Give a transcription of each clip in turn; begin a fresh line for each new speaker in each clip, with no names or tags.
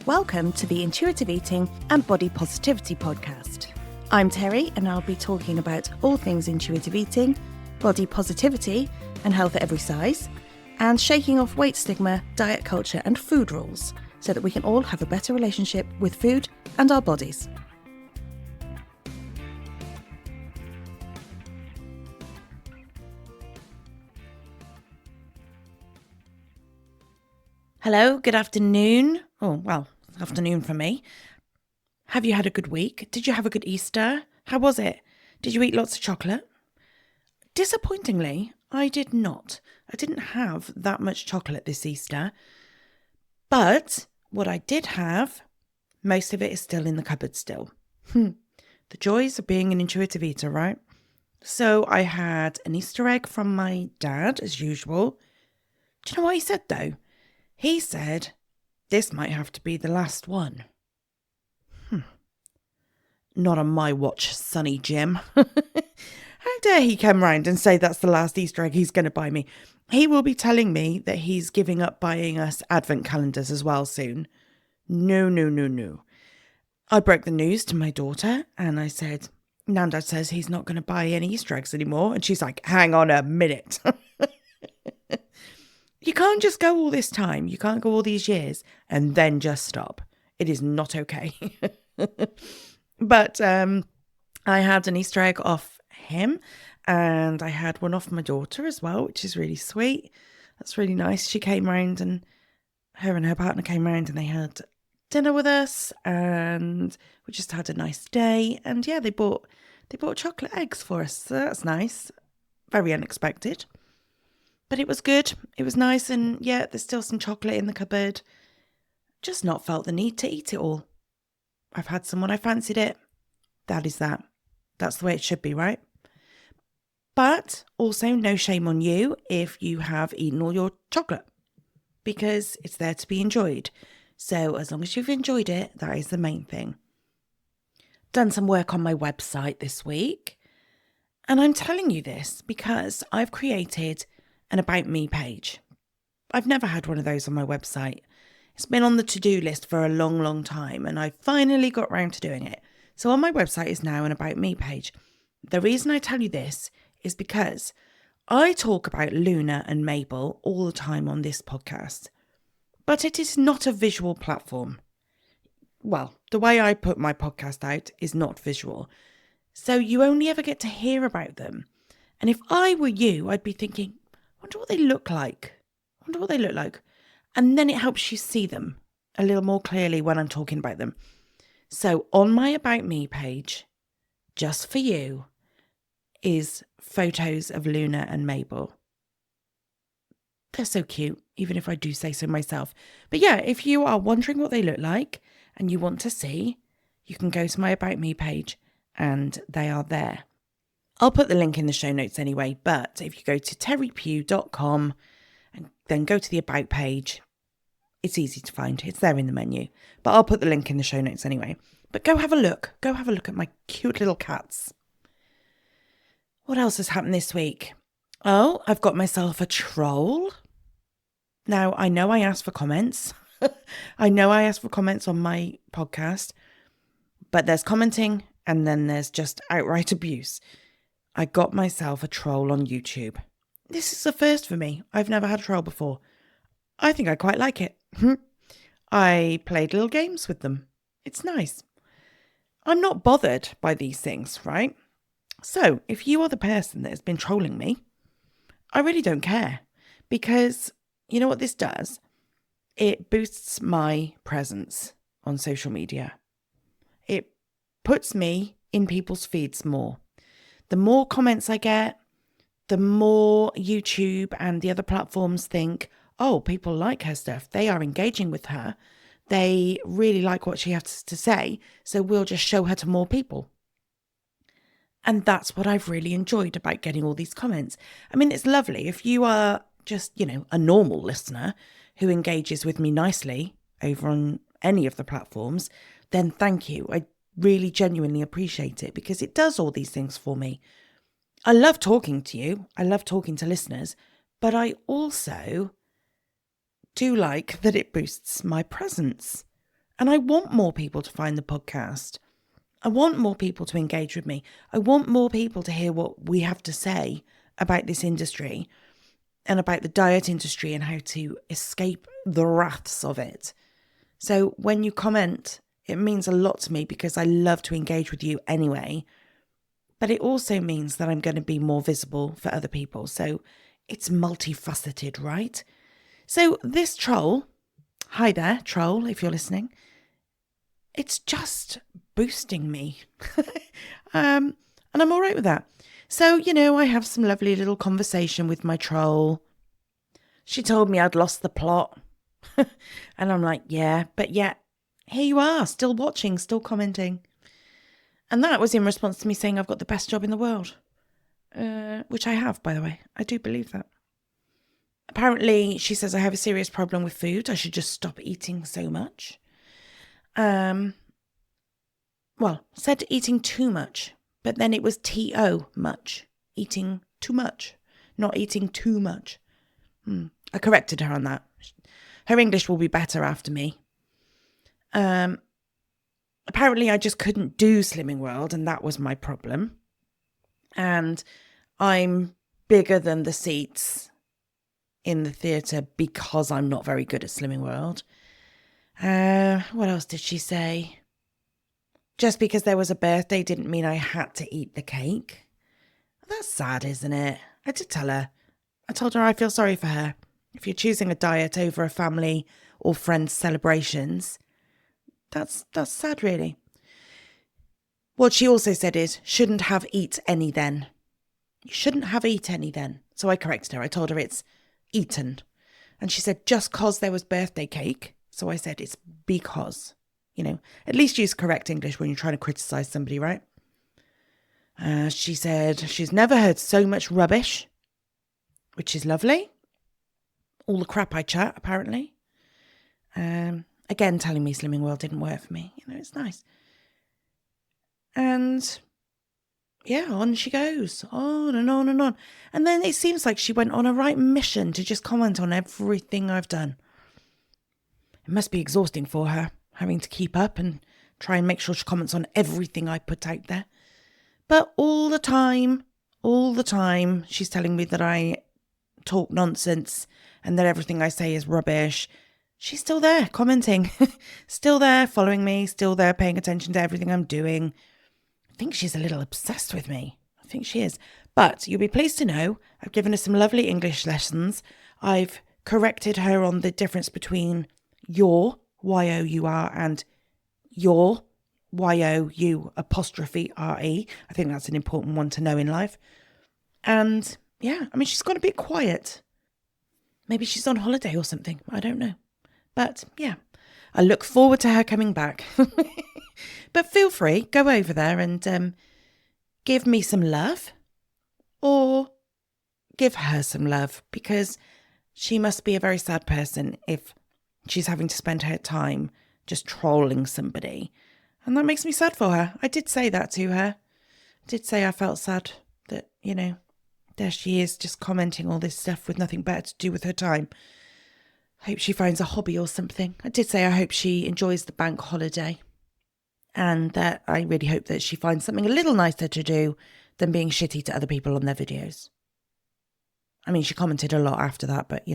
Welcome to the Intuitive Eating and Body Positivity podcast. I'm Terry and I'll be talking about all things intuitive eating, body positivity and health at every size, and shaking off weight stigma, diet culture and food rules so that we can all have a better relationship with food and our bodies. Hello, good afternoon. Afternoon for me. Have you had a good week? Did you have a good Easter? How was it? Did you eat lots of chocolate? Disappointingly, I did not. I didn't have that much chocolate this Easter. But what I did have, most of it is still in the cupboard still. The joys of being an intuitive eater, right? So I had an Easter egg from my dad, as usual. Do you know what he said, though? He said, this might have to be the last one. Not on my watch, Sonny Jim. How dare he come round and say that's the last Easter egg he's going to buy me. He will be telling me that he's giving up buying us advent calendars as well soon. No. I broke the news to my daughter and I said, Nandad says he's not going to buy any Easter eggs anymore. And she's like, hang on a minute. You can't just go all this time. You can't go all these years and then just stop. It is not okay. But I had an Easter egg off him and I had one off my daughter as well, which is really sweet. That's really nice. She came round and her partner came round and they had dinner with us and we just had a nice day. And yeah, they bought chocolate eggs for us. So that's nice. Very unexpected. But it was good. It was nice. And yeah, there's still some chocolate in the cupboard. Just not felt the need to eat it all. I've had some when I fancied it. That is that. That's the way it should be, right? But also no shame on you if you have eaten all your chocolate. Because it's there to be enjoyed. So as long as you've enjoyed it, that is the main thing. Done some work on my website this week. And I'm telling you this because I've created an About Me page. I've never had one of those on my website. It's been on the to-do list for a long, long time and I finally got round to doing it. So on my website is now an About Me page. The reason I tell you this is because I talk about Luna and Mabel all the time on this podcast, but it is not a visual platform. Well, the way I put my podcast out is not visual. So you only ever get to hear about them. And if I were you, I'd be thinking, wonder what they look like. And then it helps you see them a little more clearly when I'm talking about them. So on my About Me page, just for you, is photos of Luna and Mabel. They're so cute, even if I do say so myself. But yeah, if you are wondering what they look like and you want to see, you can go to my About Me page and they are there. I'll put the link in the show notes anyway, but if you go to terrypugh.com and then go to the About page, it's easy to find. It's there in the menu. But I'll put the link in the show notes anyway. But go have a look. Go have a look at my cute little cats. What else has happened this week? Oh, I've got myself a troll. Now, I know I asked for comments. I know I asked for comments on my podcast. But there's commenting and then there's just outright abuse. I got myself a troll on YouTube. This is a first for me. I've never had a troll before. I think I quite like it. I played little games with them. It's nice. I'm not bothered by these things, right? So if you are the person that has been trolling me, I really don't care. Because you know what this does? It boosts my presence on social media. It puts me in people's feeds more. The more comments I get, the more YouTube and the other platforms think, oh, people like her stuff. They are engaging with her. They really like what she has to say. So we'll just show her to more people. And that's what I've really enjoyed about getting all these comments. I mean, it's lovely. If you are just, a normal listener who engages with me nicely over on any of the platforms, then thank you. I really genuinely appreciate it because it does all these things for me. I love talking to you. I love talking to listeners, but I also do like that it boosts my presence. And I want more people to find the podcast. I want more people to engage with me. I want more people to hear what we have to say about this industry and about the diet industry and how to escape the wraths of it. So when you comment, it means a lot to me because I love to engage with you anyway. But it also means that I'm going to be more visible for other people. So it's multifaceted, right? So this troll, hi there, troll, if you're listening, it's just boosting me. And I'm all right with that. So, I have some lovely little conversation with my troll. She told me I'd lost the plot. And I'm like, yeah, but yet here you are, still watching, still commenting. And that was in response to me saying I've got the best job in the world. Which I have, by the way. I do believe that. Apparently, she says I have a serious problem with food. I should just stop eating so much. Said eating too much, but then it was T-O, much. Eating too much, not eating too much. I corrected her on that. Her English will be better after me. Apparently I just couldn't do Slimming World, and that was my problem. And I'm bigger than the seats in the theatre because I'm not very good at Slimming World. What else did she say? Just because there was a birthday didn't mean I had to eat the cake. That's sad, isn't it? I did tell her. I told her I feel sorry for her. If you're choosing a diet over a family or friends' celebrations, that's sad, really. What she also said is, shouldn't have eat any then. You shouldn't have eat any then. So I corrected her. I told her it's eaten. And she said, just cause there was birthday cake. So I said, it's because. At least use correct English when you're trying to criticise somebody, right? She said she's never heard so much rubbish, which is lovely. All the crap I chat, apparently. Again, telling me Slimming World didn't work for me. It's nice. And yeah, on she goes, on and on and on. And then it seems like she went on a right mission to just comment on everything I've done. It must be exhausting for her, having to keep up and try and make sure she comments on everything I put out there. But all the time, she's telling me that I talk nonsense and that everything I say is rubbish. She's still there commenting, still there following me, still there paying attention to everything I'm doing. I think she's a little obsessed with me. I think she is. But you'll be pleased to know I've given her some lovely English lessons. I've corrected her on the difference between your, Y-O-U-R, and your, Y-O-U apostrophe R-E. I think that's an important one to know in life. And yeah, she's gone a bit quiet. Maybe she's on holiday or something. I don't know. But yeah, I look forward to her coming back. But feel free, go over there and give me some love, or give her some love, because she must be a very sad person if she's having to spend her time just trolling somebody. And that makes me sad for her. I did say that to her. I did say I felt sad that, there she is just commenting all this stuff with nothing better to do with her time. I hope she finds a hobby or something. I did say I hope she enjoys the bank holiday. And that I really hope that she finds something a little nicer to do than being shitty to other people on their videos. She commented a lot after that, but,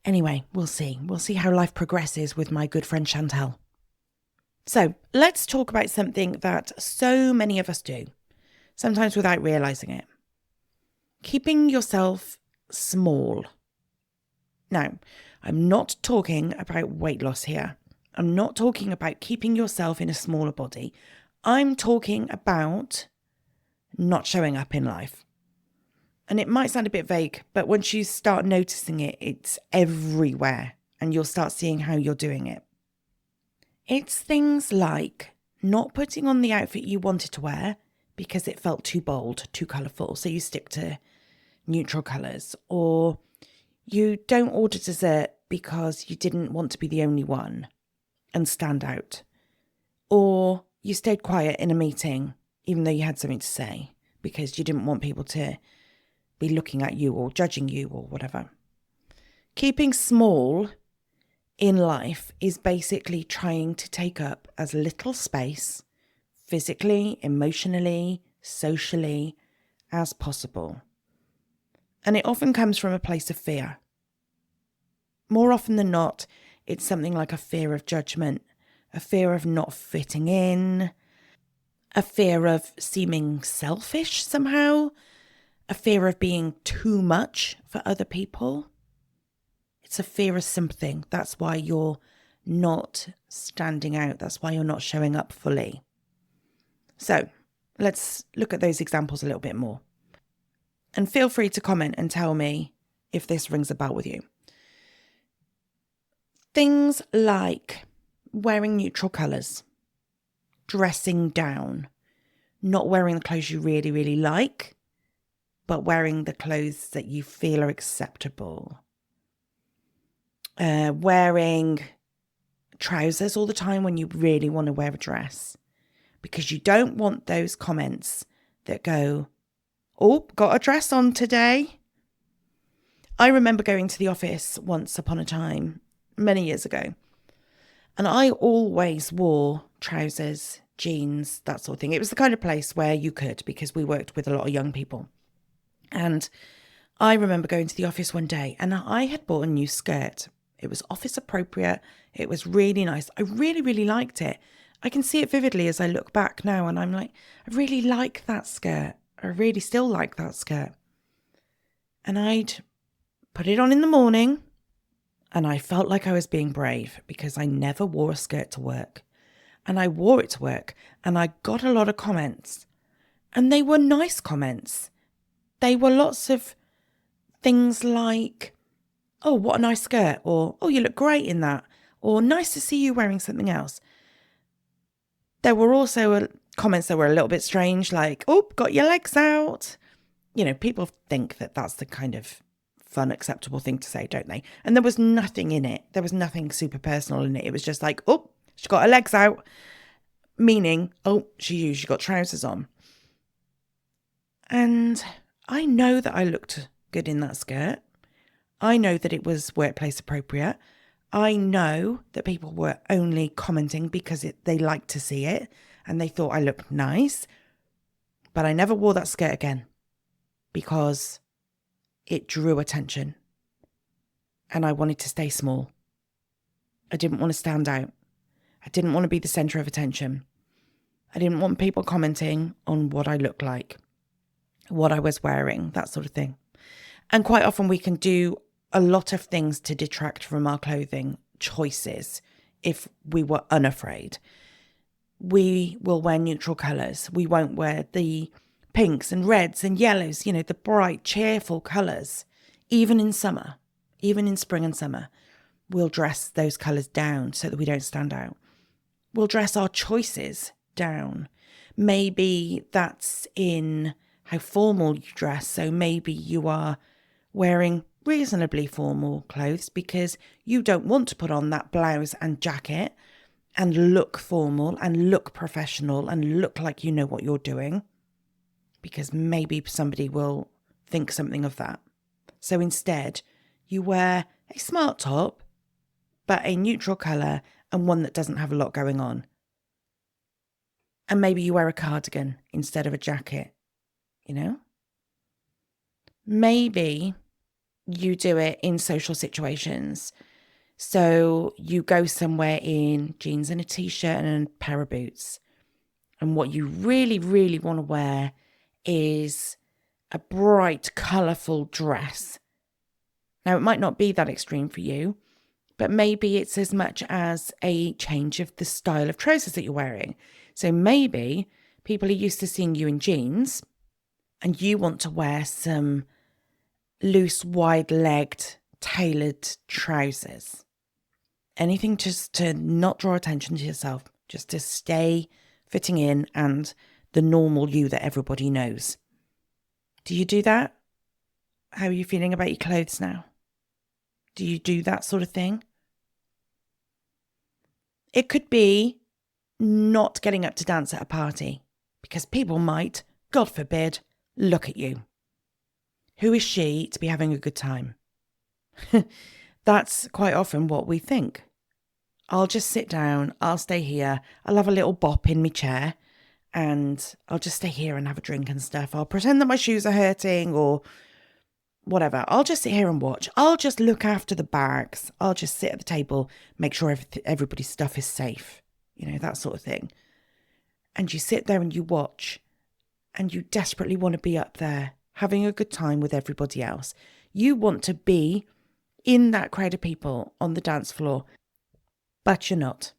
Anyway, we'll see. We'll see how life progresses with my good friend Chantel. So, let's talk about something that so many of us do, sometimes without realising it. Keeping yourself small. Now, I'm not talking about weight loss here. I'm not talking about keeping yourself in a smaller body. I'm talking about not showing up in life. And it might sound a bit vague, but once you start noticing it, it's everywhere and you'll start seeing how you're doing it. It's things like not putting on the outfit you wanted to wear because it felt too bold, too colourful, so you stick to neutral colours, or you don't order dessert because you didn't want to be the only one and stand out, or you stayed quiet in a meeting even though you had something to say because you didn't want people to be looking at you or judging you or whatever. Keeping small in life is basically trying to take up as little space, physically, emotionally, socially, as possible. And it often comes from a place of fear. More often than not, it's something like a fear of judgment, a fear of not fitting in, a fear of seeming selfish somehow, a fear of being too much for other people. It's a fear of something. That's why you're not standing out. That's why you're not showing up fully. So let's look at those examples a little bit more. And feel free to comment and tell me if this rings a bell with you. Things like wearing neutral colours, dressing down, not wearing the clothes you really, really like, but wearing the clothes that you feel are acceptable. Wearing trousers all the time when you really want to wear a dress, because you don't want those comments that go, "Oh, got a dress on today." I remember going to the office once upon a time, many years ago, and I always wore trousers, jeans, that sort of thing. It was the kind of place where you could, because we worked with a lot of young people. And I remember going to the office one day and I had bought a new skirt. It was office appropriate. It was really nice. I really, really liked it. I can see it vividly as I look back now, and I'm like, I really like that skirt. I really still like that skirt. And I'd put it on in the morning, and I felt like I was being brave because I never wore a skirt to work. And I wore it to work, and I got a lot of comments. And they were nice comments. They were lots of things like, "Oh, what a nice skirt," or "Oh, you look great in that," or "Nice to see you wearing something else." There were also comments that were a little bit strange, like, "Oh, got your legs out." You know, people think that that's the kind of fun, acceptable thing to say, don't they? And there was nothing in it. There was nothing super personal in it. It was just like, "Oh, she got her legs out," meaning, "Oh, she usually got trousers on." And I know that I looked good in that skirt. I know that it was workplace appropriate. I know that people were only commenting because they liked to see it and they thought I looked nice. But I never wore that skirt again because it drew attention. And I wanted to stay small. I didn't want to stand out. I didn't want to be the centre of attention. I didn't want people commenting on what I looked like, what I was wearing, that sort of thing. And quite often we can do a lot of things to detract from our clothing choices if we were unafraid. We will wear neutral colours. We won't wear the pinks and reds and yellows, you know, the bright, cheerful colours. Even in summer, even in spring and summer, we'll dress those colours down so that we don't stand out. We'll dress our choices down. Maybe that's in how formal you dress. So maybe you are wearing reasonably formal clothes because you don't want to put on that blouse and jacket and look formal and look professional and look like you know what you're doing, because maybe somebody will think something of that. So instead, you wear a smart top, but a neutral colour and one that doesn't have a lot going on. And maybe you wear a cardigan instead of a jacket, you know? Maybe you do it in social situations. So you go somewhere in jeans and a t-shirt and a pair of boots. And what you really, really want to wear is a bright, colourful dress. Now, it might not be that extreme for you, but maybe it's as much as a change of the style of trousers that you're wearing. So maybe people are used to seeing you in jeans and you want to wear some loose, wide-legged, tailored trousers. Anything just to not draw attention to yourself, just to stay fitting in and the normal you that everybody knows. Do you do that? How are you feeling about your clothes now? Do you do that sort of thing? It could be not getting up to dance at a party because people might, God forbid, look at you. Who is she to be having a good time? That's quite often what we think. I'll just sit down, I'll stay here, I'll have a little bop in my chair and I'll just stay here and have a drink and stuff. I'll pretend that my shoes are hurting or whatever. I'll just sit here and watch. I'll just look after the bags. I'll just sit at the table, make sure everybody's stuff is safe, that sort of thing. And you sit there and you watch and you desperately want to be up there having a good time with everybody else. You want to be in that crowd of people on the dance floor, but you're not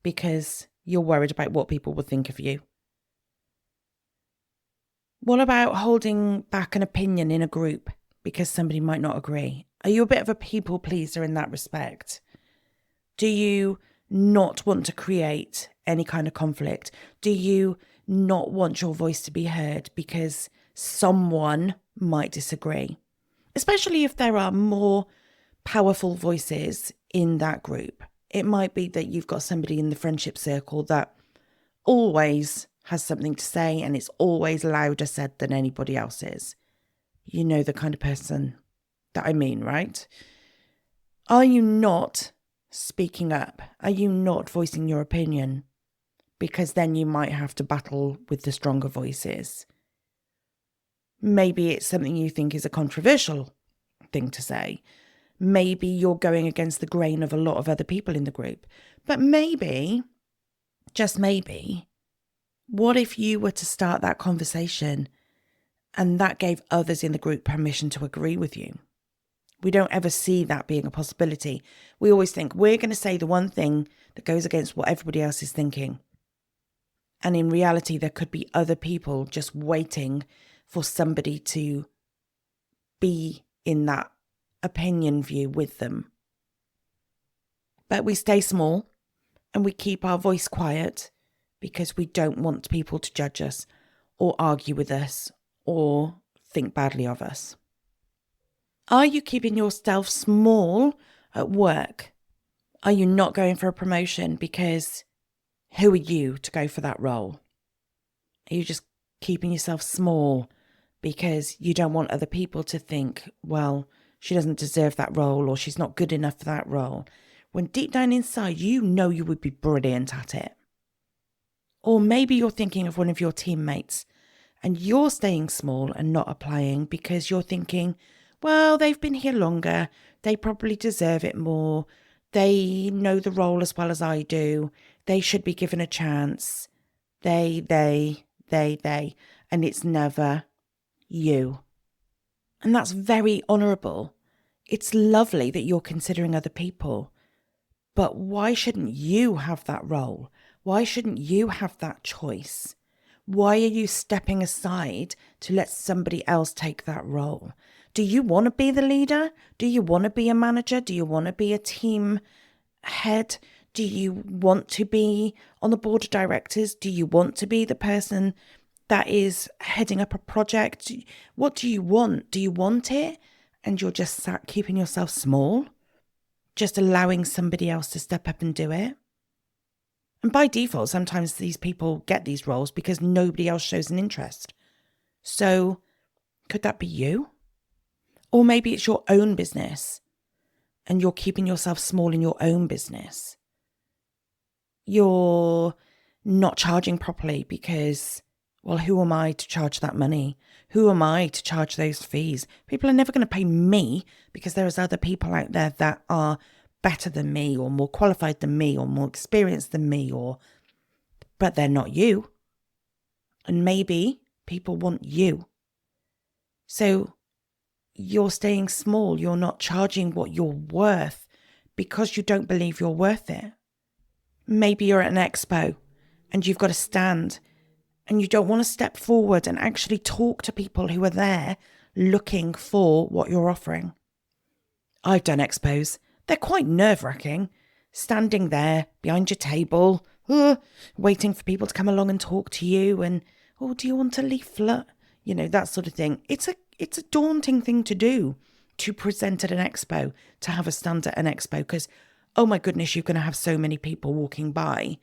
because you're worried about what people will think of you. What about holding back an opinion in a group because somebody might not agree? Are you a bit of a people pleaser in that respect? Do you not want to create any kind of conflict? Do you not want your voice to be heard because someone might disagree? Especially if there are more powerful voices in that group. It might be that you've got somebody in the friendship circle that always has something to say and it's always louder said than anybody else's. You know the kind of person that I mean, right? Are you not speaking up? Are you not voicing your opinion? Because then you might have to battle with the stronger voices. Maybe it's something you think is a controversial thing to say. Maybe you're going against the grain of a lot of other people in the group. But maybe, just maybe, what if you were to start that conversation and that gave others in the group permission to agree with you? We don't ever see that being a possibility. We always think we're going to say the one thing that goes against what everybody else is thinking. And in reality, there could be other people just waiting for somebody to be in that opinion view with them. But we stay small and we keep our voice quiet because we don't want people to judge us or argue with us or think badly of us. Are you keeping yourself small at work? Are you not going for a promotion because who are you to go for that role? Are you just keeping yourself small because you don't want other people to think, well, she doesn't deserve that role or she's not good enough for that role, when deep down inside you know you would be brilliant at it? Or maybe you're thinking of one of your teammates and you're staying small and not applying because you're thinking, well, they've been here longer, they probably deserve it more, they know the role as well as I do, they should be given a chance, they, and it's never you. And that's very honourable. It's lovely that you're considering other people, but why shouldn't you have that role? Why shouldn't you have that choice? Why are you stepping aside to let somebody else take that role? Do you want to be the leader? Do you want to be a manager? Do you want to be a team head? Do you want to be on the board of directors? Do you want to be the person that is heading up a project? What do you want? Do you want it? And you're just sat keeping yourself small? Just allowing somebody else to step up and do it? And by default, sometimes these people get these roles because nobody else shows an interest. So could that be you? Or maybe it's your own business and you're keeping yourself small in your own business. You're not charging properly because, well, who am I to charge that money? Who am I to charge those fees? People are never going to pay me because there's other people out there that are better than me or more qualified than me or more experienced than me, but they're not you. And maybe people want you. So you're staying small. You're not charging what you're worth because you don't believe you're worth it. Maybe you're at an expo and you've got to stand and you don't want to step forward and actually talk to people who are there looking for what you're offering. I've done expos. They're quite nerve-wracking. Standing there behind your table, waiting for people to come along and talk to you and, oh, do you want a leaflet? That sort of thing. It's a daunting thing to do, to present at an expo, to have a stand at an expo, because, oh my goodness, you're going to have so many people walking by.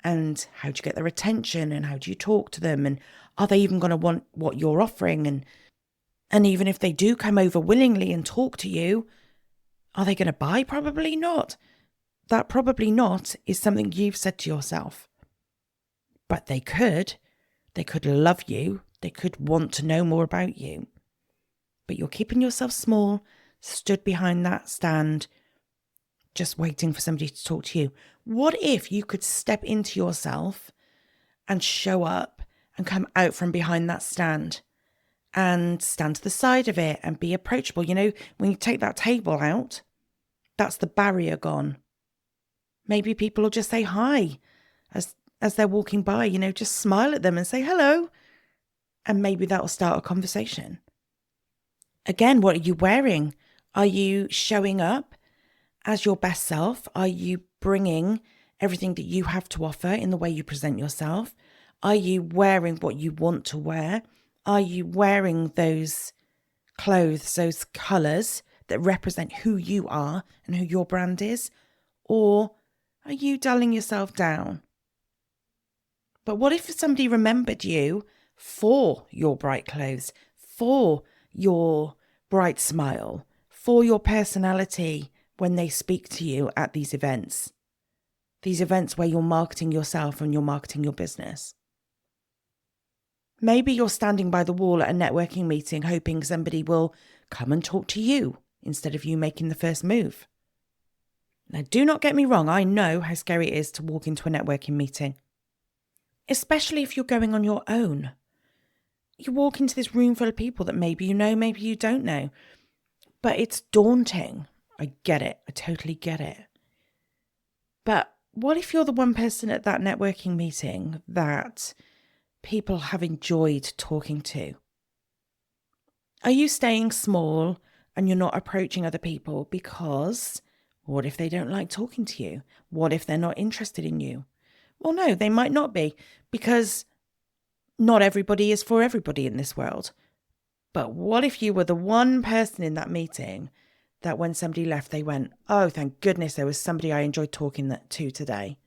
And how do you get their attention and how do you talk to them? And are they even going to want what you're offering? And even if they do come over willingly and talk to you, are they going to buy? Probably not. That probably not is something you've said to yourself. But they could. They could love you. They could want to know more about you. But you're keeping yourself small, stood behind that stand, just waiting for somebody to talk to you. What if you could step into yourself and show up and come out from behind that stand and stand to the side of it and be approachable? You know, when you take that table out, that's the barrier gone. Maybe people will just say hi as they're walking by, you know, just smile at them and say hello. And maybe that'll start a conversation. Again, what are you wearing? Are you showing up as your best self? Are you bringing everything that you have to offer in the way you present yourself? Are you wearing what you want to wear? Are you wearing those clothes, those colours that represent who you are and who your brand is? Or are you dulling yourself down? But what if somebody remembered you for your bright clothes, for your bright smile, for your personality when they speak to you at these events where you're marketing yourself and you're marketing your business? Maybe you're standing by the wall at a networking meeting hoping somebody will come and talk to you instead of you making the first move. Now, do not get me wrong, I know how scary it is to walk into a networking meeting, especially if you're going on your own. You walk into this room full of people that maybe you know, maybe you don't know, but it's daunting. I get it. I totally get it. But what if you're the one person at that networking meeting that people have enjoyed talking to? Are you staying small and you're not approaching other people because what if they don't like talking to you? What if they're not interested in you? Well, no, they might not be, because not everybody is for everybody in this world. But what if you were the one person in that meeting that when somebody left, they went, oh, thank goodness there was somebody I enjoyed talking to today.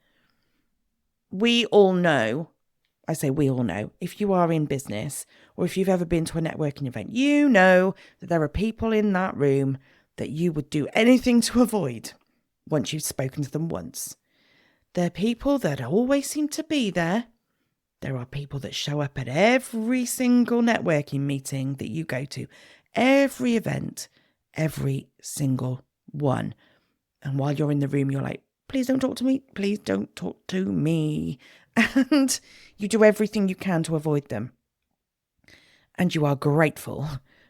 We all know, I say we all know, if you are in business or if you've ever been to a networking event, you know that there are people in that room that you would do anything to avoid once you've spoken to them once. There are people that always seem to be there. There are people that show up at every single networking meeting that you go to, every event, every single one. And while you're in the room, you're like, please don't talk to me. Please don't talk to me. And you do everything you can to avoid them. And you are grateful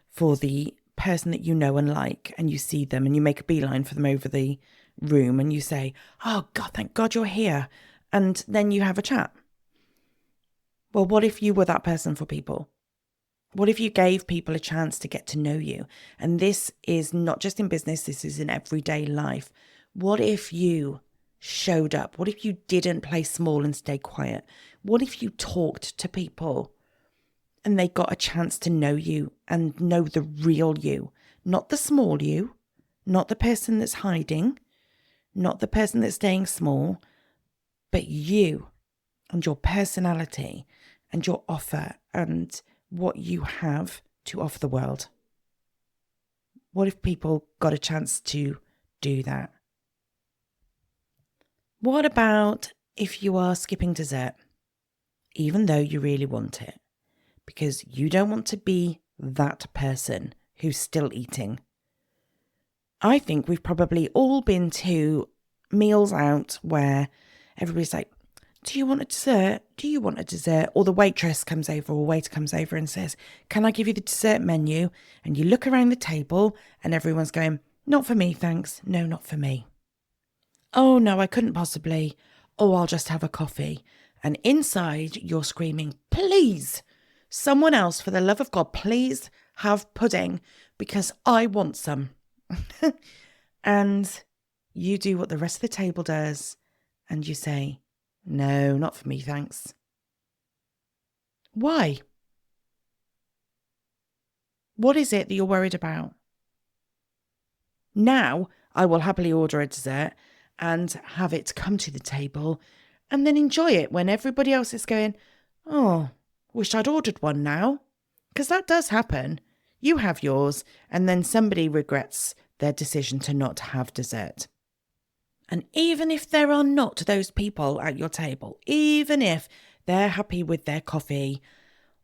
for the person that you know and like, and you see them and you make a beeline for them over the room and you say, oh God, thank God you're here. And then you have a chat. Well, what if you were that person for people? What if you gave people a chance to get to know you? And this is not just in business, this is in everyday life. What if you showed up? What if you didn't play small and stay quiet? What if you talked to people and they got a chance to know you and know the real you? Not the small you, not the person that's hiding, not the person that's staying small, but you and your personality and your offer and what you have to offer the world. What if people got a chance to do that? What about if you are skipping dessert, even though you really want it, because you don't want to be that person who's still eating? I think we've probably all been to meals out where everybody's like, do you want a dessert? Do you want a dessert? Or the waitress comes over or waiter comes over and says, can I give you the dessert menu? And you look around the table and everyone's going, not for me, thanks. No, not for me. Oh, no, I couldn't possibly. Oh, I'll just have a coffee. And inside you're screaming, please, someone else, for the love of God, please have pudding because I want some. And you do what the rest of the table does and you say, no, not for me, thanks. Why? What is it that you're worried about? Now I will happily order a dessert and have it come to the table and then enjoy it when everybody else is going, oh, wish I'd ordered one now. Because that does happen. You have yours and then somebody regrets their decision to not have dessert. And even if there are not those people at your table, even if they're happy with their coffee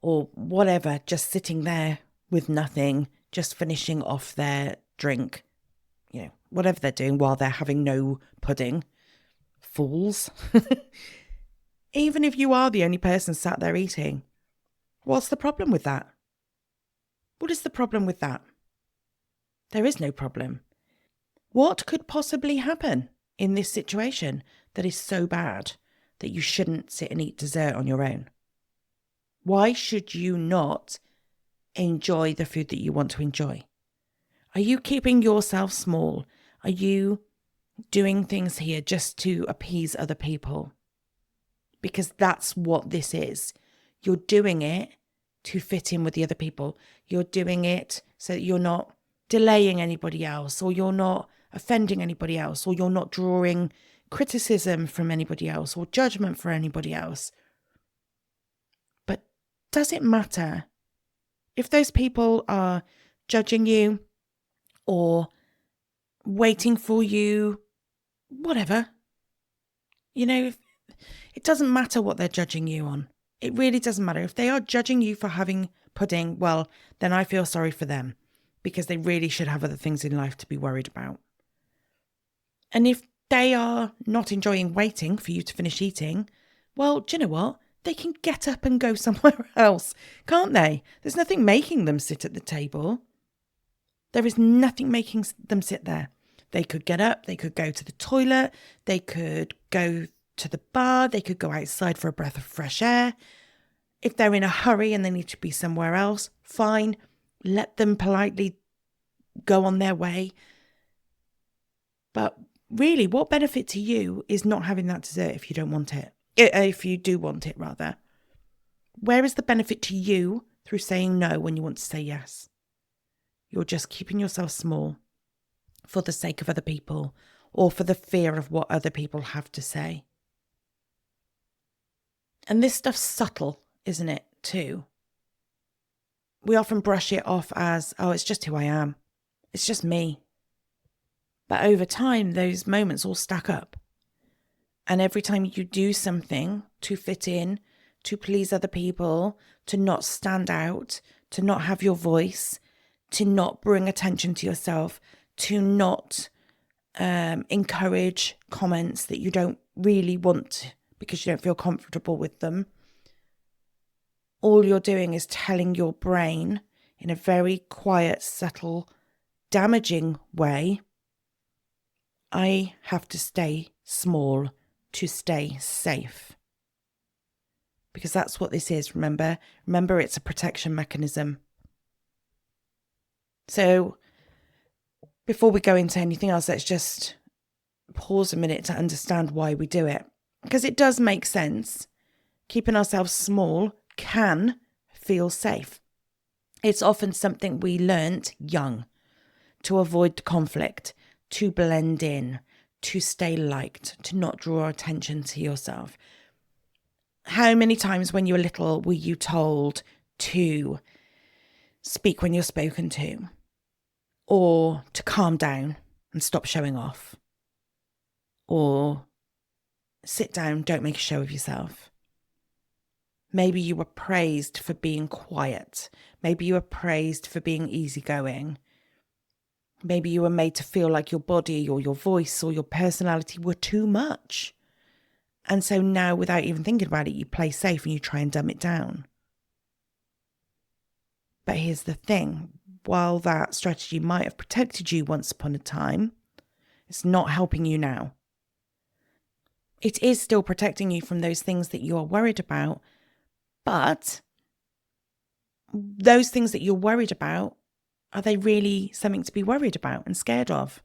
or whatever, just sitting there with nothing, just finishing off their drink, whatever they're doing while they're having no pudding, fools. Even if you are the only person sat there eating, what's the problem with that? What is the problem with that? There is no problem. What could possibly happen in this situation that is so bad that you shouldn't sit and eat dessert on your own? Why should you not enjoy the food that you want to enjoy? Are you keeping yourself small? Are you doing things here just to appease other people? Because that's what this is. You're doing it to fit in with the other people. You're doing it so that you're not delaying anybody else, or you're not offending anybody else, or you're not drawing criticism from anybody else or judgment for anybody else. But does it matter if those people are judging you or waiting for you, whatever? It doesn't matter what they're judging you on. It really doesn't matter. If they are judging you for having pudding, well, then I feel sorry for them, because they really should have other things in life to be worried about. And if they are not enjoying waiting for you to finish eating, well, do you know what? They can get up and go somewhere else, can't they? There's nothing making them sit at the table. There is nothing making them sit there. They could get up, they could go to the toilet, they could go to the bar, they could go outside for a breath of fresh air. If they're in a hurry and they need to be somewhere else, fine, let them politely go on their way. But really, what benefit to you is not having that dessert if you don't want it? If you do want it, rather. Where is the benefit to you through saying no when you want to say yes? You're just keeping yourself small for the sake of other people, or for the fear of what other people have to say. And this stuff's subtle, isn't it, too? We often brush it off as, oh, it's just who I am. It's just me. But over time, those moments all stack up. And every time you do something to fit in, to please other people, to not stand out, to not have your voice, to not bring attention to yourself, to not encourage comments that you don't really want because you don't feel comfortable with them, all you're doing is telling your brain in a very quiet, subtle, damaging way, I have to stay small to stay safe. Because that's what this is, remember? Remember, it's a protection mechanism. So before we go into anything else, let's just pause a minute to understand why we do it. Because it does make sense. Keeping ourselves small can feel safe. It's often something we learnt young, to avoid conflict, to blend in, to stay liked, to not draw attention to yourself. How many times when you were little were you told to speak when you're spoken to, or to calm down and stop showing off, or sit down, don't make a show of yourself? Maybe you were praised for being quiet. Maybe you were praised for being easygoing. Maybe you were made to feel like your body or your voice or your personality were too much. And so now, without even thinking about it, you play safe and you try and dumb it down. But here's the thing. While that strategy might have protected you once upon a time, it's not helping you now. It is still protecting you from those things that you are worried about, but those things that you're worried about, are they really something to be worried about and scared of?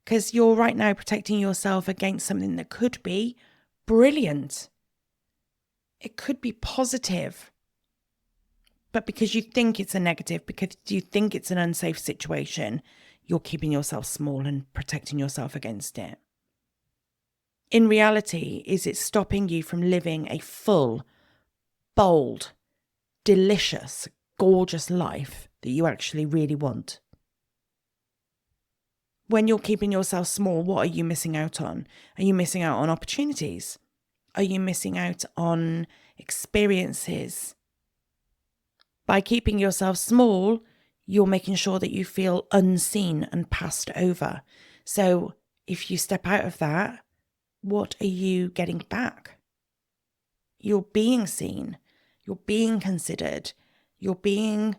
Because you're right now protecting yourself against something that could be brilliant. It could be positive. But because you think it's a negative, because you think it's an unsafe situation, you're keeping yourself small and protecting yourself against it. In reality, is it stopping you from living a full, bold, delicious, gorgeous life that you actually really want? When you're keeping yourself small, what are you missing out on? Are you missing out on opportunities? Are you missing out on experiences? By keeping yourself small, you're making sure that you feel unseen and passed over. So if you step out of that, what are you getting back? You're being seen, you're being considered, you're being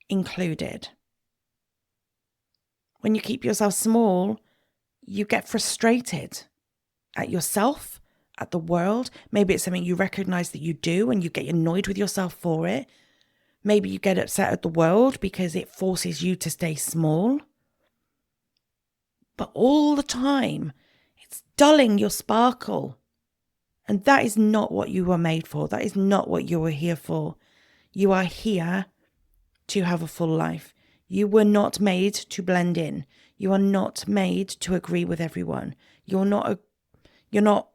included. When you keep yourself small, you get frustrated at yourself, at the world. Maybe it's something you recognize that you do and you get annoyed with yourself for it. Maybe you get upset at the world because it forces you to stay small. But all the time, it's dulling your sparkle. And that is not what you were made for. That is not what you were here for. You are here to have a full life. You were not made to blend in. You are not made to agree with everyone. You're not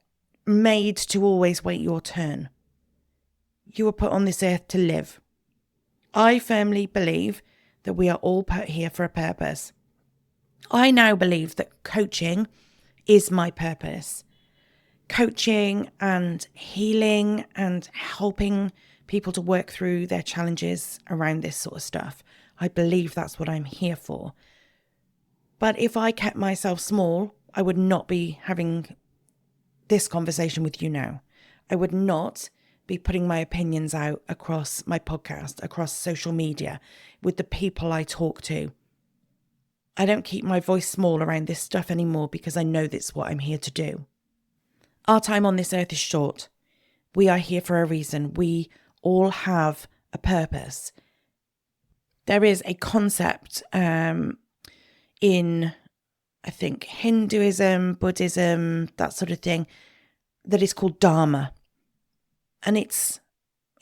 made to always wait your turn. You were put on this earth to live. I firmly believe that we are all put here for a purpose. I now believe that coaching is my purpose. Coaching and healing and helping people to work through their challenges around this sort of stuff. I believe that's what I'm here for. But if I kept myself small, I would not be having this conversation with you now. I would not be putting my opinions out across my podcast, across social media, with the people I talk to. I don't keep my voice small around this stuff anymore because I know that's what I'm here to do. Our time on this earth is short. We are here for a reason. We all have a purpose. There is a concept in, I think, Hinduism, Buddhism, that sort of thing, that is called Dharma. And it's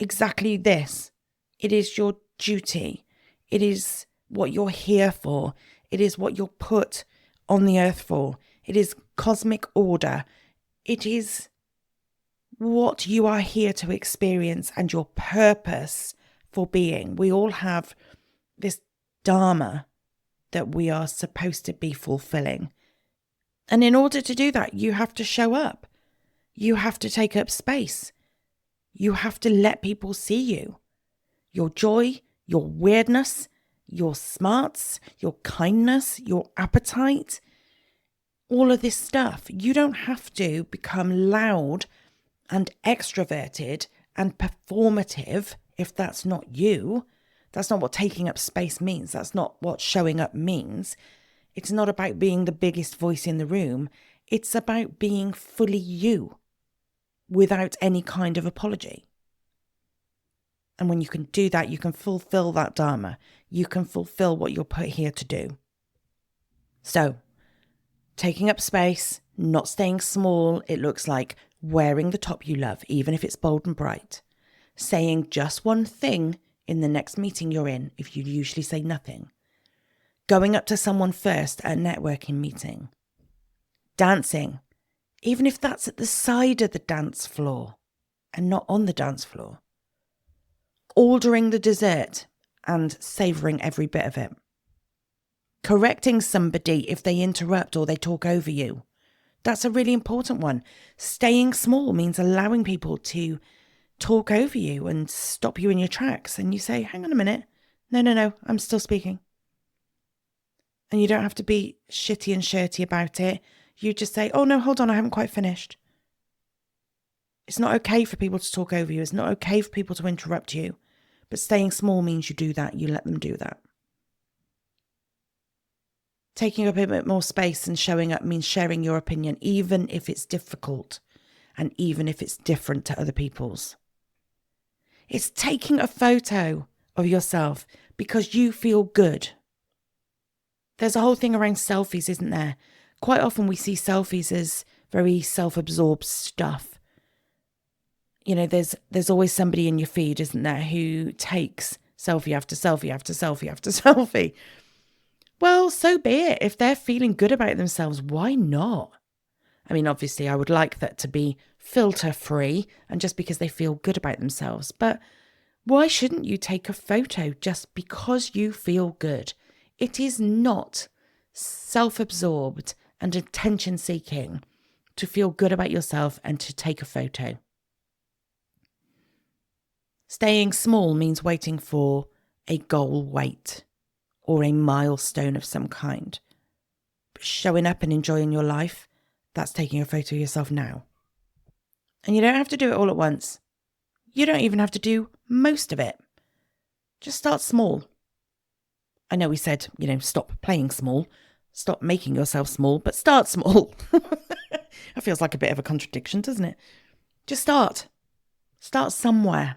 exactly this. It is your duty. It is what you're here for. It is what you're put on the earth for. It is cosmic order. It is what you are here to experience and your purpose for being. We all have this dharma that we are supposed to be fulfilling. And in order to do that, you have to show up. You have to take up space. You have to let people see you. Your joy, your weirdness, your smarts, your kindness, your appetite, all of this stuff. You don't have to become loud and extroverted and performative if that's not you. That's not what taking up space means. That's not what showing up means. It's not about being the biggest voice in the room. It's about being fully you without any kind of apology. And when you can do that, you can fulfill that dharma. You can fulfill what you're put here to do. So, taking up space, not staying small, it looks like wearing the top you love, even if it's bold and bright. Saying just one thing in the next meeting you're in, if you usually say nothing. Going up to someone first at a networking meeting. Dancing, even if that's at the side of the dance floor and not on the dance floor. Ordering the dessert and savouring every bit of it. Correcting somebody if they interrupt or they talk over you. That's a really important one. Staying small means allowing people to talk over you and stop you in your tracks. And you say, hang on a minute. No, I'm still speaking. And you don't have to be shitty and shirty about it. You just say, oh no, hold on, I haven't quite finished. It's not okay for people to talk over you. It's not okay for people to interrupt you. But staying small means you do that. You let them do that. Taking up a bit more space and showing up means sharing your opinion, even if it's difficult and even if it's different to other people's. It's taking a photo of yourself because you feel good. There's a whole thing around selfies, isn't there? Quite often we see selfies as very self-absorbed stuff. You know, there's always somebody in your feed, isn't there, who takes selfie after selfie after selfie after selfie. Well, so be it. If they're feeling good about themselves, why not? I mean, obviously, I would like that to be filter-free and just because they feel good about themselves. But why shouldn't you take a photo just because you feel good? It is not self-absorbed and attention-seeking to feel good about yourself and to take a photo. Staying small means waiting for a goal weight or a milestone of some kind. But showing up and enjoying your life, that's taking a photo of yourself now. And you don't have to do it all at once. You don't even have to do most of it. Just start small. I know we said, stop playing small, stop making yourself small, but start small. That feels like a bit of a contradiction, doesn't it? Just start. Start somewhere.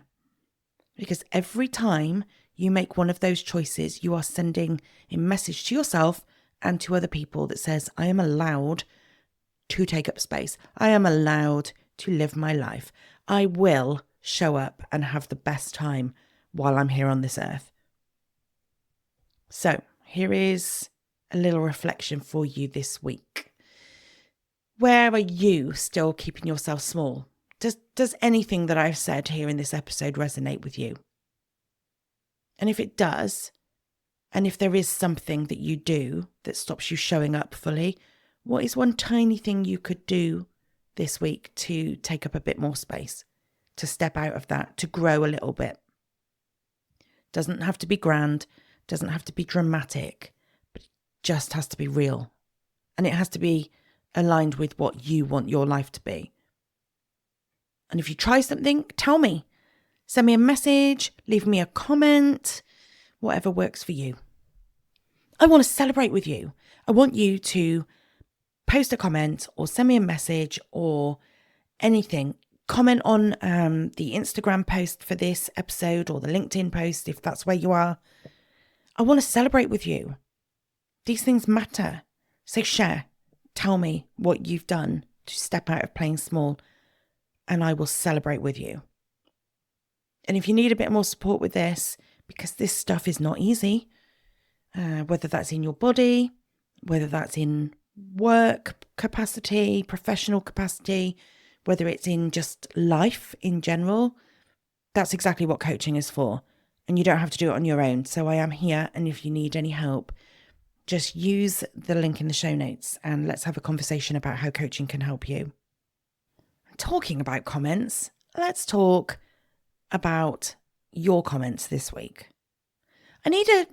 Because every time you make one of those choices, you are sending a message to yourself and to other people that says, I am allowed to take up space. I am allowed to live my life. I will show up and have the best time while I'm here on this earth. So here is a little reflection for you this week. Where are you still keeping yourself small? Does anything that I've said here in this episode resonate with you? And if it does, and if there is something that you do that stops you showing up fully, what is one tiny thing you could do this week to take up a bit more space, to step out of that, to grow a little bit? Doesn't have to be grand, doesn't have to be dramatic, but it just has to be real. And it has to be aligned with what you want your life to be. And if you try something, tell me. Send me a message, leave me a comment, whatever works for you. I want to celebrate with you. I want you to post a comment or send me a message or anything. Comment on the Instagram post for this episode or the LinkedIn post if that's where you are. I want to celebrate with you. These things matter. So share. Tell me what you've done to step out of playing small, and I will celebrate with you. And if you need a bit more support with this, because this stuff is not easy, whether that's in your body, whether that's in work capacity, professional capacity, whether it's in just life in general, that's exactly what coaching is for. And you don't have to do it on your own. So I am here. And if you need any help, just use the link in the show notes and let's have a conversation about how coaching can help you. Talking about comments, let's talk about your comments this week. I need a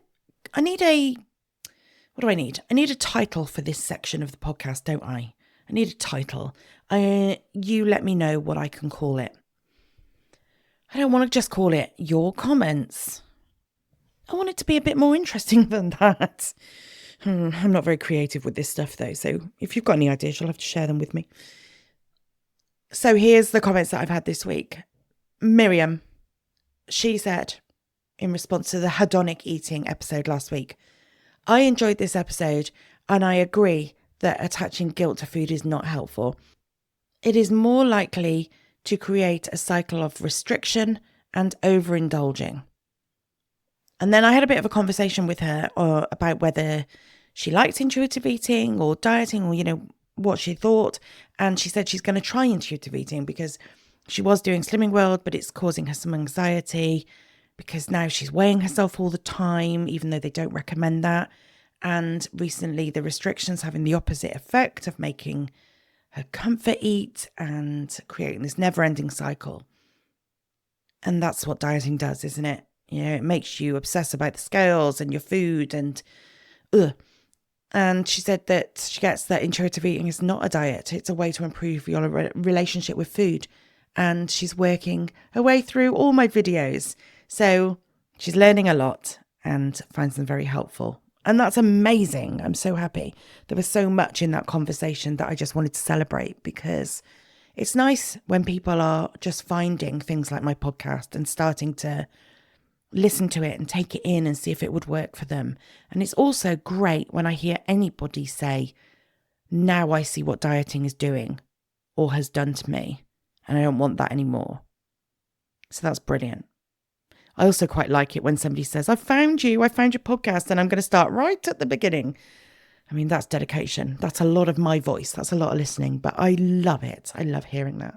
title for this section of the podcast, don't I? I need a title. You let me know what I can call it. I don't want to just call it your comments. I want it to be a bit more interesting than that. I'm not very creative with this stuff though, so if you've got any ideas, you'll have to share them with me. So here's the comments that I've had this week. Miriam, she said, in response to the hedonic eating episode last week, I enjoyed this episode and I agree that attaching guilt to food is not helpful. It is more likely to create a cycle of restriction and overindulging. And then I had a bit of a conversation with her about whether she liked intuitive eating or dieting or, what she thought. And she said she's going to try intuitive eating because she was doing Slimming World, but it's causing her some anxiety because now she's weighing herself all the time, even though they don't recommend that. And recently the restrictions having the opposite effect of making her comfort eat and creating this never-ending cycle. And that's what dieting does, isn't it? It makes you obsess about the scales and your food and And she said that she gets that intuitive eating is not a diet. It's a way to improve your relationship with food. And she's working her way through all my videos. So she's learning a lot and finds them very helpful. And that's amazing. I'm so happy. There was so much in that conversation that I just wanted to celebrate because it's nice when people are just finding things like my podcast and starting to listen to it and take it in and see if it would work for them. And it's also great when I hear anybody say, now I see what dieting is doing or has done to me, and I don't want that anymore. So that's brilliant. I also quite like it when somebody says, I found your podcast, and I'm going to start right at the beginning. I mean, that's dedication. That's a lot of my voice. That's a lot of listening, but I love it. I love hearing that.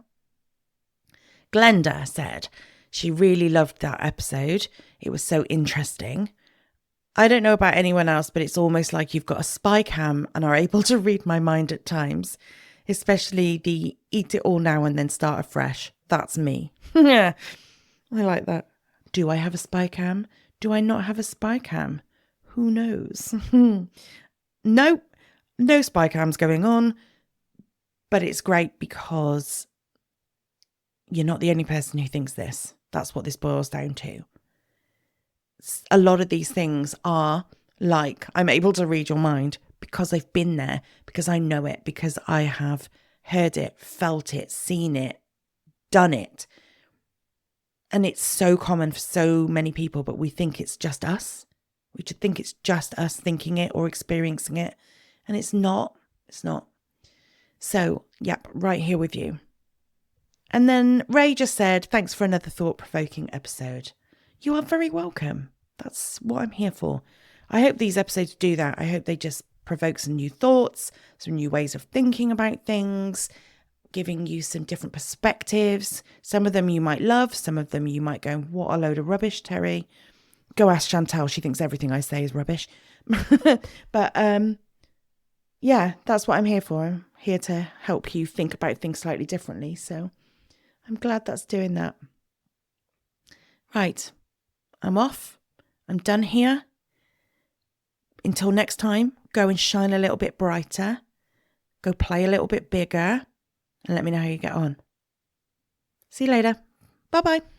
Glenda said she really loved that episode. It was so interesting. I don't know about anyone else, but it's almost like you've got a spy cam and are able to read my mind at times, especially the eat it all now and then start afresh. That's me. Yeah, I like that. Do I have a spy cam? Do I not have a spy cam? Who knows? No, no spy cams going on, but it's great because you're not the only person who thinks this. That's what this boils down to. A lot of these things are like, I'm able to read your mind because I've been there, because I know it, because I have heard it, felt it, seen it, done it. And it's so common for so many people, but we think it's just us. We should think it's just us thinking it or experiencing it. And it's not. It's not. So, yep, right here with you. And then Ray just said, thanks for another thought-provoking episode. You are very welcome. That's what I'm here for. I hope these episodes do that. I hope they just provoke some new thoughts, some new ways of thinking about things, giving you some different perspectives. Some of them you might love. Some of them you might go, what a load of rubbish, Terry. Go ask Chantal. She thinks everything I say is rubbish. But yeah, that's what I'm here for. I'm here to help you think about things slightly differently. So I'm glad that's doing that. Right. I'm off. I'm done here. Until next time, go and shine a little bit brighter. Go play a little bit bigger. And let me know how you get on. See you later. Bye-bye.